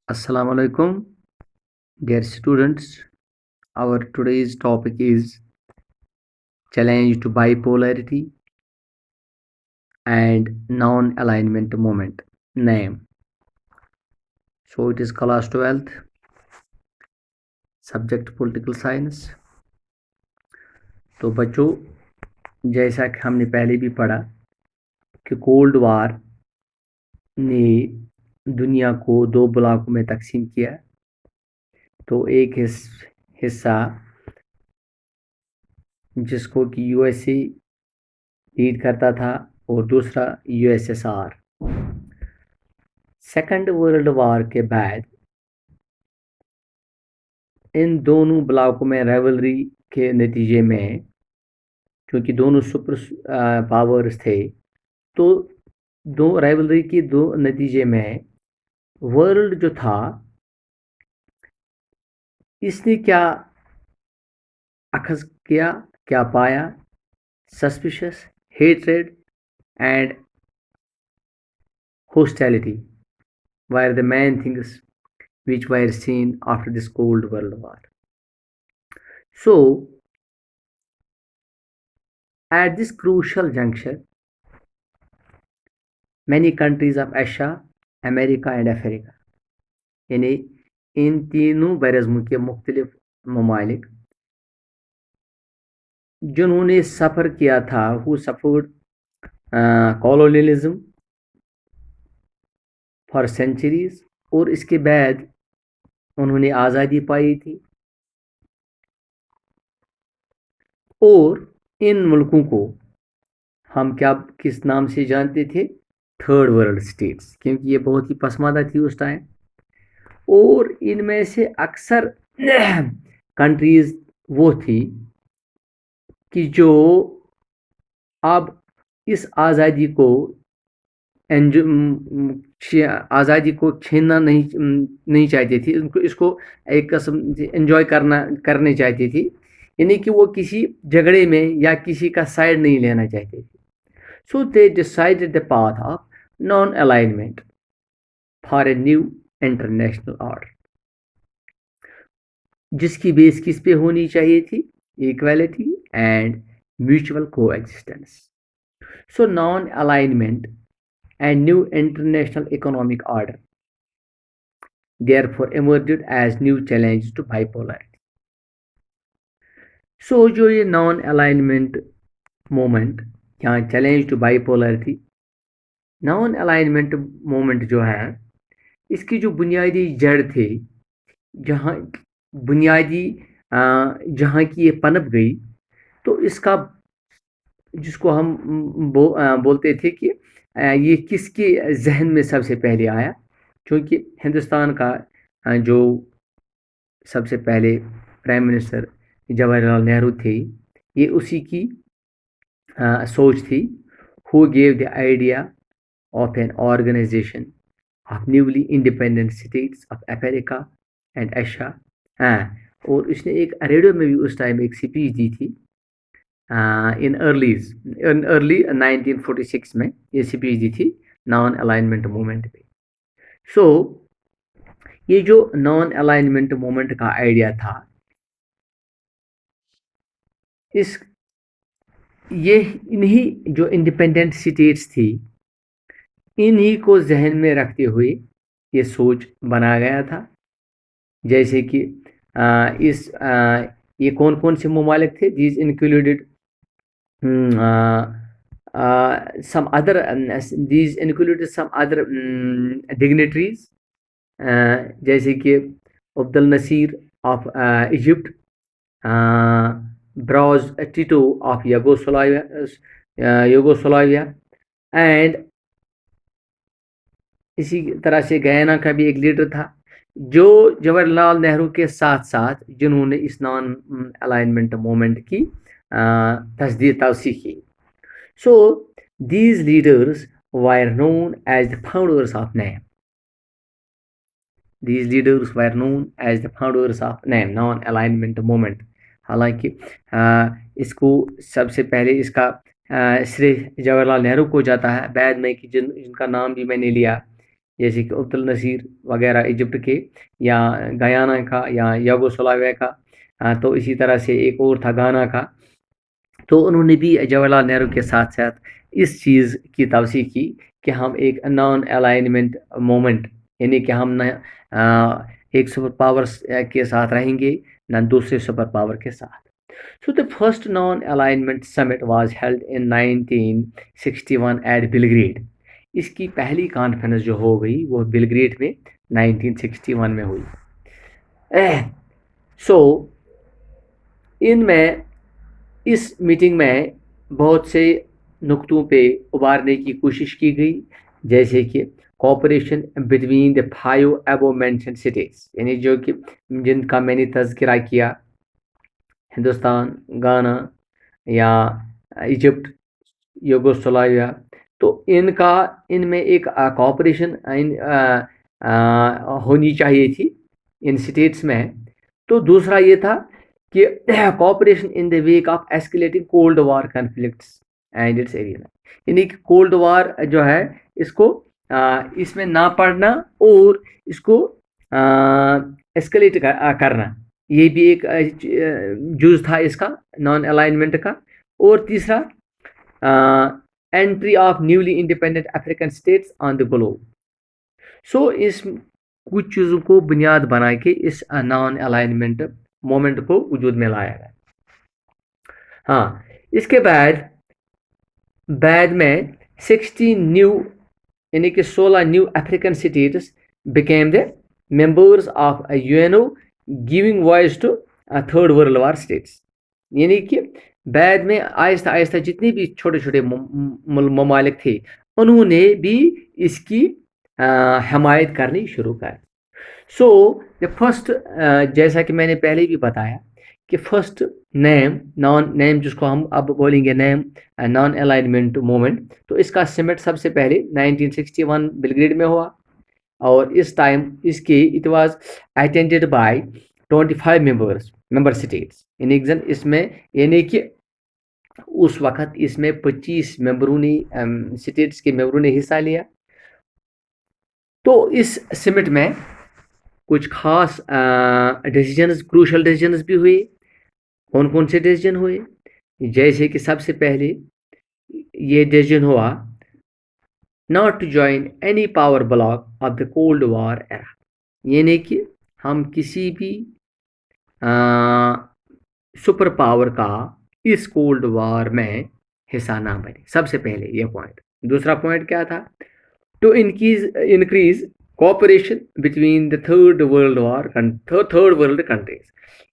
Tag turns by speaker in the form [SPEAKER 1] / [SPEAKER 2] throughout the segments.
[SPEAKER 1] Assalamu alaikum, dear students. Our today's topic is challenge to bipolarity and non-alignment moment. Name. So it is class 12th, subject political science. तो बच्चों, जैसा कि हमने पहले भी पढ़ा कि कोल्ड वार ने दुनिया को दो ब्लॉकों में तकसीम किया। तो एक हिस्सा जिसको कि यूएसए लीड करता था और दूसरा यूएसएसआर। सेकंड वर्ल्ड वार के बाद इन दोनों ब्लॉकों में राइवलरी के नतीजे में, क्योंकि दोनों सुपर पावर्स थे, तो दो राइवलरी के दो नतीजे में वर्ल्ड जो था इसने क्या अखज़ किया, क्या पाया? Suspicious, hatred and hostility were the main things which were seen after this Cold World War. So, at this crucial juncture, many countries of Asia, America and Africa, यानी इन तीनों बरअज़्म के मुख्तलिफ ममालिक जिन्होंने सफ़र किया था, who suffered colonialism for centuries, और इसके बाद उन्होंने आज़ादी पाई थी, और इन मुल्कों को हम क्या किस नाम से जानते थे? थर्ड वर्ल्ड स्टेट्स, क्योंकि ये बहुत ही पसमानदा थी उस टाइम। और इनमें से अक्सर कंट्रीज वो थी कि जो अब इस आज़ादी को छीनना नहीं चाहती थी, उनको इसको एक किस्म से एंजॉय करने चाहती थी, यानी कि वो किसी झगड़े में या किसी का साइड नहीं लेना चाहती थी। So they decided the path of non-alignment for a new international order, जिसकी बेस किस पे होनी चाहिए थी? Equality and mutual coexistence. So non-alignment and new international economic order therefore emerged as new challenge to bipolarity. So जो ये non-alignment moment या challenge to bipolarity, non-alignment moment जो है, इसकी जो बुनियादी जड़ थे, जहाँ की ये पनप गई, तो इसका जिसको हम बोलते थे कि ये किसके जहन में सबसे पहले आया, क्योंकि हिंदुस्तान का जो सबसे पहले प्राइम मिनिस्टर जवाहरलाल नेहरू थे, ये उसी की सोच थी। Who gave the idea of an organisation of newly independent states of America and Asia. और उसने एक रेडियो में भी उस टाइम एक स्पीच दी थी, इन अर्ली 1946 में ये स्पीच दी थी नॉन अलाइनमेंट मूवमेंट पे। सो ये जो नॉन अलाइनमेंट मूवमेंट का आइडिया था, ये इन्हीं जो इंडिपेंडेंट स्टेट्स थी, इन्हीं को जहन में रखते हुए ये सोच बनाया गया था। जैसे कि ये कौन कौन से ममालिक थे? These included some other dignitaries, जैसे कि Abdul Nasser of Egypt, Broz Tito of Yugoslavia and इसी तरह से गयाना का भी एक लीडर था, जो जवाहरलाल नेहरू के साथ साथ जिन्होंने इस नॉन अलाइनमेंट मूवमेंट की तौसीक़ की। So these leaders were known as the founders of NAM. These leaders were known as the founders of NAM, non-alignment movement. हालांकि इसको सबसे पहले इसका श्रेय जवाहरलाल नेहरू को जाता है, बाद में कि जिनका नाम भी मैंने लिया, जैसे कि अब्दुल नसीर वगैरह इजिप्ट के, या गयाना का, या यूगोस्लाविया का, तो इसी तरह से एक और था गाना का। तो उन्होंने भी जवाहरलाल नेहरू के साथ साथ इस चीज़ की तवसीह की कि हम एक नॉन अलाइनमेंट मोमेंट, यानी कि हम न एक सुपर पावर्स के साथ रहेंगे, न दूसरे सुपर पावर के साथ। So the first non-alignment summit was held in 1961 at Belgrade. इसकी पहली कॉन्फ्रेंस जो हो गई वो बिलग्रेड में 1961 में हुई। सो इनमें इस मीटिंग में बहुत से नुक्तों पे उबारने की कोशिश की गई, जैसे कि cooperation between the 5 above mentioned cities, यानी जो कि जिनका मैंने तज़किरा किया, हिंदुस्तान, गाना, या इजिप्ट, यूगोस्लाविया। तो इनमें एक कोऑपरेशन होनी चाहिए थी इन स्टेट्स में। तो दूसरा ये था कि cooperation in the wake of escalating cold war conflicts and it's area, यानी कि कोल्ड वॉर जो है इसको इसमें ना पड़ना और इसको एस्केलेट करना, ये भी एक जूज था इसका नॉन अलाइनमेंट का। और तीसरा entry of newly independent African states on the globe. So इस कुछ चीज़ों को बुनियाद बना के इस नॉन अलाइनमेंट मोमेंट को वजूद में लाया गया। हाँ, इसके बाद में 16 न्यू, यानी कि 16 new African states became the members of UNO, giving voice to third world war states, यानी कि बाद में आहिस्ता आहिस्ता जितने भी छोटे छोटे ममालिक थे उन्होंने भी इसकी हमायत करनी शुरू कर। सो द फर्स्ट, जैसा कि मैंने पहले भी बताया कि फर्स्ट नॉन नेम जिसको हम अब बोलेंगे नेम नॉन अलाइनमेंट मूवमेंट, तो इसका समिट सबसे पहले 1961 बिलग्रेड में हुआ, और इस टाइम इसके it was attended by 25 member states. इसमें यानी कि उस वक्त इसमें 25 मेंबरों ने स्टेट्स के मेंबरों ने हिस्सा लिया। तो इस समिट में कुछ खास डिसीजंस, क्रूशल डिसीजंस भी हुए। कौन कौन से डिसीजन हुए? जैसे कि सबसे पहले ये डिसीजन हुआ not to join any power bloc of the cold war era, यानी कि हम किसी भी सुपर पावर का इस कोल्ड वॉर में हिस्सा ना बने, सबसे पहले ये पॉइंट। दूसरा पॉइंट क्या था? To increase cooperation between the third world countries,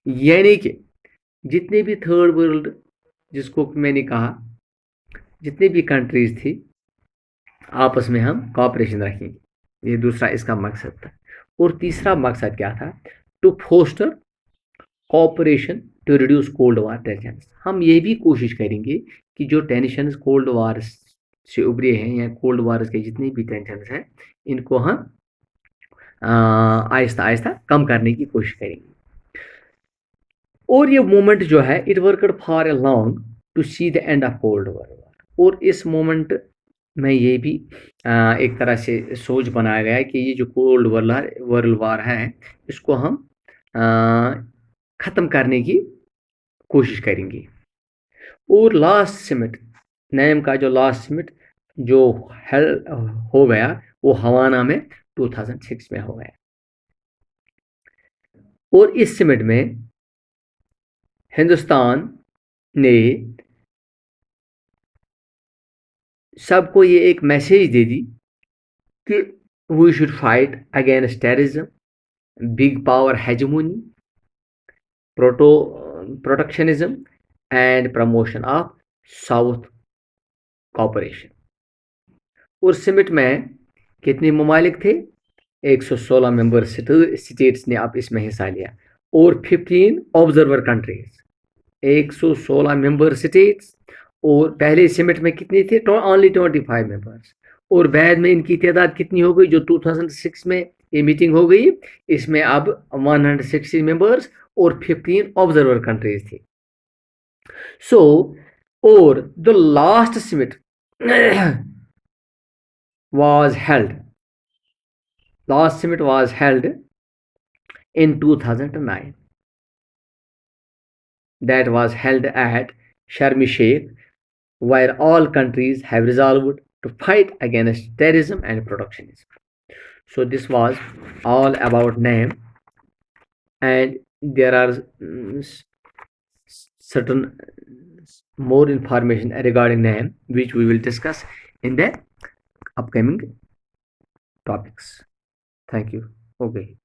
[SPEAKER 1] यानी कि जितने भी थर्ड वर्ल्ड, जिसको मैंने कहा जितने भी कंट्रीज थी आपस में हम कोऑपरेशन रखेंगे, ये दूसरा इसका मकसद था। और तीसरा मकसद क्या था? To foster cooperation to reduce cold war tension, हम ये भी कोशिश करेंगे कि जो टेंशन कोल्ड वार से उभरे हैं या कोल्ड वार के जितनी भी टेंशन हैं इनको हम आहिस्ता आहिस्ता कम करने की कोशिश करेंगे। और ये मोमेंट जो है it worked for a long to see the end of cold war. और इस मोमेंट में ये भी एक तरह से सोच बनाया गया है कि ये जो कोल्ड वर्ल्ड वार है इसको हम ख़त्म करने की कोशिश करेंगे। और लास्ट समिट, नेम का जो लास्ट समिट जो हो गया वो हवाना में 2006 में हो गया। और इस समिट में हिंदुस्तान ने सबको ये एक मैसेज दे दी कि we should fight against terrorism, big power hegemony, protectionism and promotion of south cooperation. और समिट में कितने ममालिक थे? 116 मेंबर स्टेट्स ने अब इसमें हिस्सा लिया, और 15 ऑब्जर्वर कंट्रीज। 116 मेंबर स्टेट्स, और पहले समिट में कितने थे? Only 25 members. और बाद में इनकी तादाद कितनी हो गई? जो 2006 में ये मीटिंग हो गई, इसमें अब 160 मेंबर्स और 15 ऑब्जर्वर कंट्रीज थी। सो और the last summit was held Last summit was held in 2009. That was held at Sharm el Sheikh, where all countries have resolved to fight against terrorism and protectionism. So this was all about name, and there are certain more information regarding name which we will discuss in the upcoming topics. Thank you. Okay.